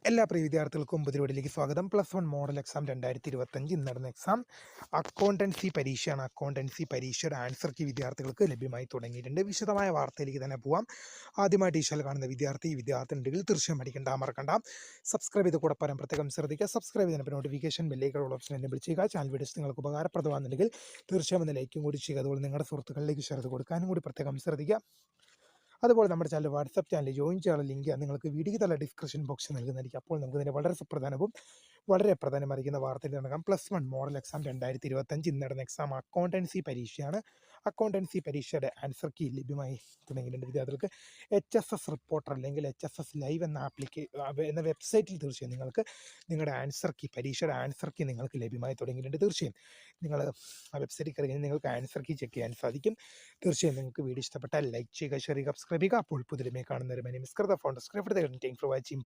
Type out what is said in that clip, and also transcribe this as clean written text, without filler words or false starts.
എല്ലാ പ്രിയ വിദ്യാർത്ഥികൾക്കും പുതിയവിടിലേക്ക് സ്വാഗതം. +1 മോഡൽ എക്സാം 2025 ഇന്ന് നടന്ന എക്സാം അക്കൗണ്ടൻസി പരീക്ഷയാണ്. അക്കൗണ്ടൻസി പരീക്ഷയുടെ ആൻസർ കീ വിദ്യാർത്ഥികൾക്ക് ലഭ്യമായി തുടങ്ങിയിട്ടുണ്ട്. വിശദമായ വാർത്തയിലേക്ക് തന്നെ പോവാം. ആദ്യമായിട്ട് ഈ ചാനൽ കാണുന്ന വിദ്യാർത്ഥികളുണ്ടെങ്കിൽ തീർച്ചയായും മറക്കണ്ട സബ്സ്ക്രൈബ് ചെയ്ത് കൂടെ പറയാൻ പ്രത്യേകം ശ്രദ്ധിക്കുക. സബ്സ്ക്രൈബ് ചെയ്തതിന് നോട്ടിഫിക്കേഷൻ ബെല്ലേക്കുള്ള ഓപ്ഷൻ എന്നെ വിളിച്ചുക. ചാനൽ വീഡിയോസ് നിങ്ങൾക്ക് ഉപകാരപ്രദമാണെന്നുണ്ടെങ്കിൽ തീർച്ചയായും ഒന്ന് ലൈക്കും കൂടി ചെയ്യുക. അതുപോലെ നിങ്ങളുടെ സുഹൃത്തുക്കളിലേക്ക് ഷെയർ ചെയ്ത് കൊടുക്കാനും കൂടി പ്രത്യേകം ശ്രദ്ധിക്കുക. അതുപോലെ നമ്മുടെ ചാനൽ വാട്സപ്പ് ചാനൽ ജോയിൻ ചെയ്യാനുള്ള ലിങ്ക് നിങ്ങൾക്ക് വീഡിയോ തല ഡിസ്ക്രിപ്ഷൻ ബോക്സിൽ നൽകുന്നതായിരിക്കും. അപ്പോൾ നമുക്ക് ഇതിൻ്റെ വളരെ സുപ്രധാനവും വളരെ പ്രധാനമായിരിക്കുന്ന വാർത്തയിൽ നടക്കാം. +1 മോഡൽ എക്സാം 2025 ഇന്ന് നടന്ന എക്സാം അക്കൗണ്ടൻസി പരീക്ഷയാണ്. അക്കൗണ്ടൻസി പരീക്ഷയുടെ ആൻസർ കീ ലഭ്യമായി തുടങ്ങിയിട്ടുണ്ട് വിദ്യാർത്ഥികൾക്ക്. HSS റിപ്പോർട്ടർ അല്ലെങ്കിൽ HSS ലൈവ് എന്ന വെബ്സൈറ്റിൽ തീർച്ചയായും നിങ്ങൾക്ക് നിങ്ങളുടെ ആൻസർ കീ പരീക്ഷയുടെ ആൻസർ കീ നിങ്ങൾക്ക് ലഭ്യമായി തുടങ്ങിയിട്ടുണ്ട്. തീർച്ചയായും നിങ്ങൾ ആ വെബ്സൈറ്റിൽ കയറി നിങ്ങൾക്ക് ആൻസർ കീ ചെക്ക് ചെയ്യാൻ സാധിക്കും. തീർച്ചയായും നിങ്ങൾക്ക് വീഡിയോ ഇഷ്ടപ്പെട്ടാൽ ലൈക്ക് ചെയ്യുക, ഷെയർ ചെയ്യുക, സബ്സ്ക്രൈബ് ചെയ്യുക. അപ്പോൾ പുതിയ കാണുന്നവരും ഫോൺ സബ്സ്ക്രൈബ് ഫോർ വാച്ചിങ്.